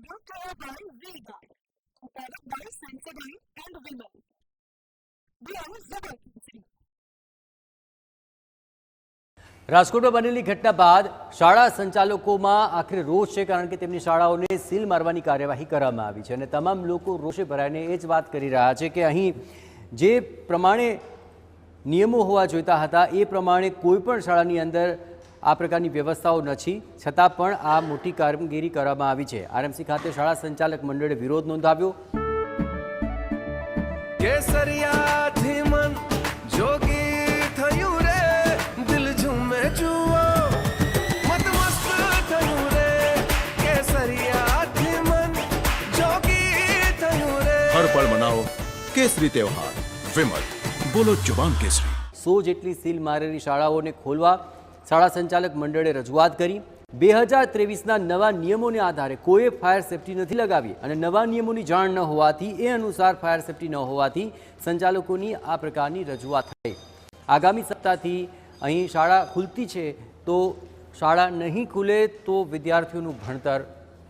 Brought to you by V-Guard, a product by Sensodyne and Vimal. We are Zubal. રાજકોટમાં બનેલી ઘટના બાદ શાળા સંચાલકોમાં આખરે રોષ છે, કારણ કે તેમની શાળાઓને સીલ મારવાની કાર્યવાહી કરવામાં આવી છે અને તમામ લોકો રોષે ભરાઈને એ જ વાત કરી રહ્યા છે કે અહીં જે પ્રમાણે નિયમો હોવા જોઈતા હતા એ પ્રમાણે કોઈપણ શાળાની અંદર આ પ્રકારની વ્યવસ્થાઓ નથી, છતાં પણ આ મોટી કામગીરી કરવામાં આવી છે। આરએમસી ખાતે શાળા સંચાલક મંડળે વિરોધ નોંધાવ્યો। हर पल मनाओ केसरी त्योहार। विमल, बोलो जुबान केसरी। 100 જેટલી સીલ મારેલી શાળાઓને ખોલવા શાળા સંચાલક મંડળે રજૂઆત કરી। 2023ના નવા નિયમોને આધારે કોઈ ફાયર સેફટી નથી લગાવી અને નવા નિયમોની જાણ ન હોવાથી એ અનુસાર ફાયર સેફટી ન હોવાથી સંચાલકોની આ પ્રકારની રજૂઆત થઈ। આગામી સપ્તાહથી અહીં શાળા ખુલતી છે, તો શાળા નહીં ખુલે તો વિદ્યાર્થીઓનું ભણતર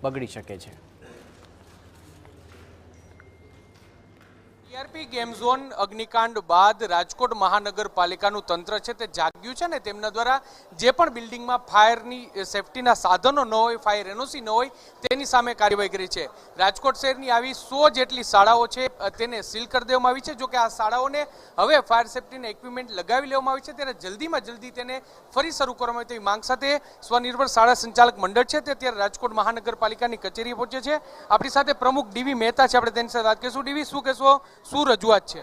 બગડી શકે છે। टीआरपी गेम झोन अग्निकांड बाद राजकोट महानगरपालिकाનું તંત્ર છે તે જાગ્યું છે ને તેમના દ્વારા જે પણ બિલ્ડિંગમાં ફાયરની સેફટીના સાધનો ન હોય, ફાયર એનઓસી ન હોય, તેની સામે કાર્યવાહી કરી છે। રાજકોટ શહેરની આવી 100 જેટલી શાળાઓ છે તેને સીલ કરી દેવામાં આવી છે। જો કે આ શાળાઓને હવે ફાયર સેફટીના ઇક્વિપમેન્ટ લગાવી લેવામાં આવી છે, ત્યારે જલ્દીમાં જલ્દી તેને ફરી શરૂ કરવામાં આવે તેવી માંગ સાથે સ્વનિર્ભર શાળા સંચાલક મંડળ છે તે અત્યારે રાજકોટ મહાનગરપાલિકાની કચેરીએ પહોંચ્યો છે। આપણી સાથે પ્રમુખ ડીવી મહેતા છે, આપણે તેની સાથે વાત કરીશું। ડીવી, શું કહેશો, શું રજૂઆત છે?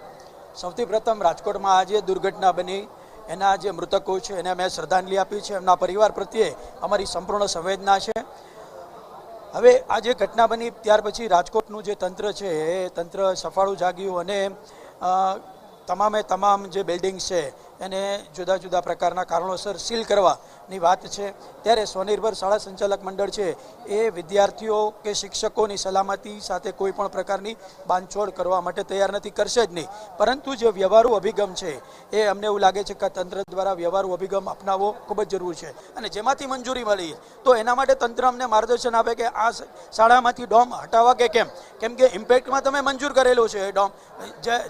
સૌથી પ્રથમ રાજકોટમાં આજે દુર્ઘટના બની એના જે મૃતકો છે એને અમે શ્રદ્ધાંજલિ આપી છે, એમના પરિવાર પ્રત્યે અમારી સંપૂર્ણ સંવેદના છે। હવે આ જે ઘટના બની ત્યાર પછી રાજકોટનું જે તંત્ર છે એ તંત્ર સફાળું જાગ્યું અને તમામે તમામ જે બિલ્ડિંગ છે એને જુદા જુદા પ્રકારના કારણોસર સીલ કરવાની વાત છે। ત્યારે સ્વનિર્ભર શાળા સંચાલક મંડળ છે એ વિદ્યાર્થીઓ કે શિક્ષકોની સલામતી સાથે કોઈ પણ પ્રકારની બાંધછોડ કરવા માટે તૈયાર નથી, કરશે જ નહીં। પરંતુ જે વ્યવહારુ અભિગમ છે એ અમને એવું લાગે છે કે તંત્ર દ્વારા વ્યવહારુ અભિગમ અપનાવવો ખૂબ જ જરૂરી છે અને જેમાંથી મંજૂરી મળી તો એના માટે તંત્ર અમને માર્ગદર્શન આપે કે આ શાળામાંથી ડોમ હટાવવા કે કેમ કે ઇમ્પેક્ટમાં તમે મંજૂર કરેલું છે એ ડોમ,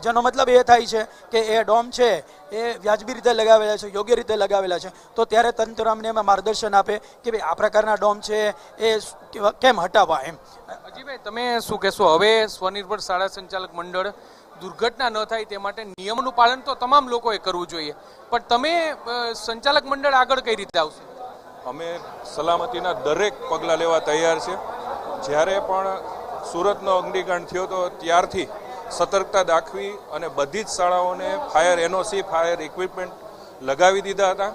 જેનો મતલબ એ થાય છે કે એ ડોમ છે એ વ્યાજબી રીતે લગાવેલા છે, યોગ્ય રીતે લગાવેલા છે, તો ત્યારે તંત્ર અમને એમાં માર્ગદર્શન આપે કે ભાઈ આ પ્રકારના ડોમ છે એ કેમ હટાવવા એમ। અજીભાઈ, તમે શું કહેશો? હવે સ્વનિર્ભર શાળા સંચાલક મંડળ દુર્ઘટના ન થાય તે માટે નિયમોનું પાલન તો તમામ લોકોએ કરવું જોઈએ, પણ તમે સંચાલક મંડળ આગળ કઈ રીતે આવશે? અમે સલામતીના દરેક પગલાં લેવા તૈયાર છે। જ્યારે પણ સુરતનો અગ્નિકાંડ થયો તો ત્યારથી સતર્કતા દાખવી અને બધી જ શાળાઓને ફાયર એનઓસી, ફાયર ઇક્વિપમેન્ટ લગાવી દીધા હતા,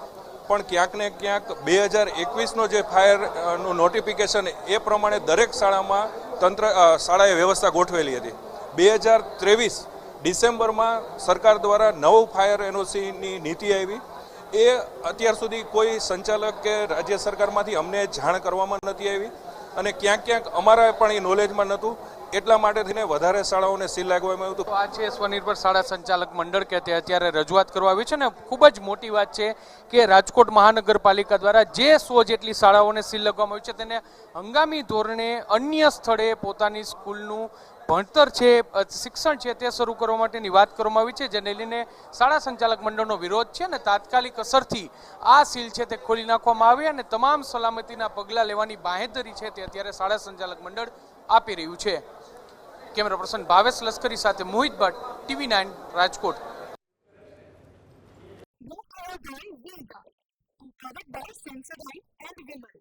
પણ ક્યાંક ને ક્યાંક 2021નો જે ફાયરનું નોટિફિકેશન એ પ્રમાણે દરેક શાળામાં શાળાએ વ્યવસ્થા ગોઠવેલી હતી। 2023 ડિસેમ્બરમાં સરકાર દ્વારા નવું ફાયર એનઓસીની નીતિ આવી, એ અત્યાર સુધી કોઈ સંચાલક કે રાજ્ય સરકારમાંથી અમને જાણ કરવામાં નથી આવી અને ક્યાંક ક્યાંક અમારા પણ એ નોલેજમાં નહોતું, એટલા માટે થઈને વધારે શાળાઓને સીલ લાગવામાં આવ્યું હતું। આ છે સ્વનિર્ભર શાળા સંચાલક મંડળ કે તે અત્યારે રજૂઆત કરવા આવી છે ને ખૂબ જ મોટી વાત છે કે રાજકોટ મહાનગરપાલિકા દ્વારા જે 100 જેટલી શાળાઓને સીલ લગાવવામાં આવી છે તેને હંગામી ધોરણે અન્ય સ્થળે પોતાની સ્કૂલનું ભણતર છે, શિક્ષણ છે તે શરૂ કરવા માટેની વાત કરવામાં આવી છે, જેને લઈને શાળા સંચાલક મંડળનો વિરોધ છે અને તાત્કાલિક અસરથી આ સીલ છે તે ખોલી નાખવામાં આવે અને તમામ સલામતીના પગલાં લેવાની બાંહેધરી છે તે અત્યારે શાળા સંચાલક મંડળ આપી રહ્યું છે। કેમેરા પર્સન ભાવેશ લશ્કરી સાથે મોહિત Bhatt, TV9 Rajkot. Brought to you by V-Guard, a product by Sensodyne and Vimal.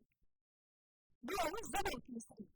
We are Zubal.